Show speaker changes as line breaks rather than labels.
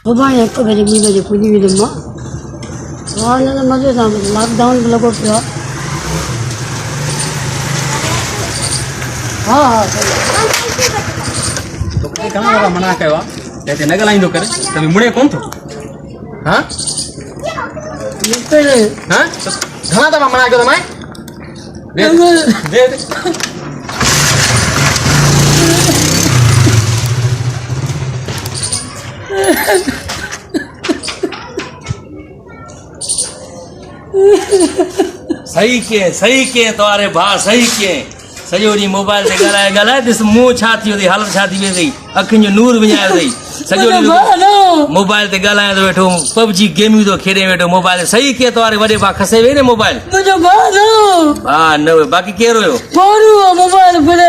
mobile एक बजे भी बजे पूरी भी दम्मा और ना मजे साम लॉकडाउन लगो पियो हाँ
तो कहाँ वाला मना के वा कहते नगल आई तो करे तभी मुड़े कौन थो हाँ
निकले
हाँ घना दबा मना के तो मैं दे सही के तोरे भा सही के सजो डी मोबाइल ते गलाए दिस मुंह छाती होदी हालत छाती वे गई अखिन जो नूर विञाए गई सजो डी मोबाइल ते गलाए तो बैठो पबजी गेम तो खेडे बैठो मोबाइल सही के तोरे वडे भा खसे वे ने मोबाइल
मुझे बानो
हां न बाकी के रोयो
फोरू मोबाइल पर